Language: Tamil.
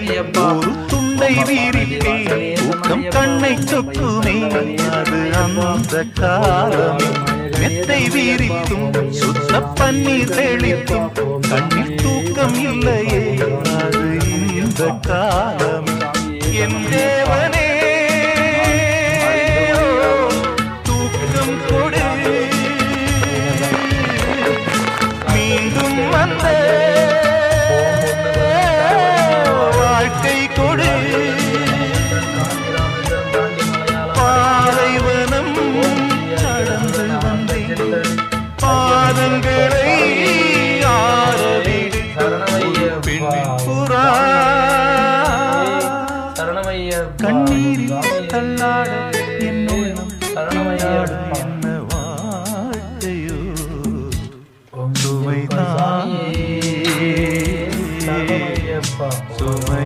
ஒரு துண்டை வீரித்தேன் தூக்கம் கண்ணை சொக்குமே அது அந்த காலம் மெத்தை வீரித்தும் சுத்த பன்னீர் தெளித்தும் கண்ணில் தூக்கம் இல்லையே அது இந்த காலம் என் தேவனே தூக்கம் கொடு மீண்டும் வந்த வாழ்க்கை கொடு பாலைவனம் கடந்து வந்தேன் பாதங்களை ஆரவிடு பெண்ணின் புறா கண்ணீரில்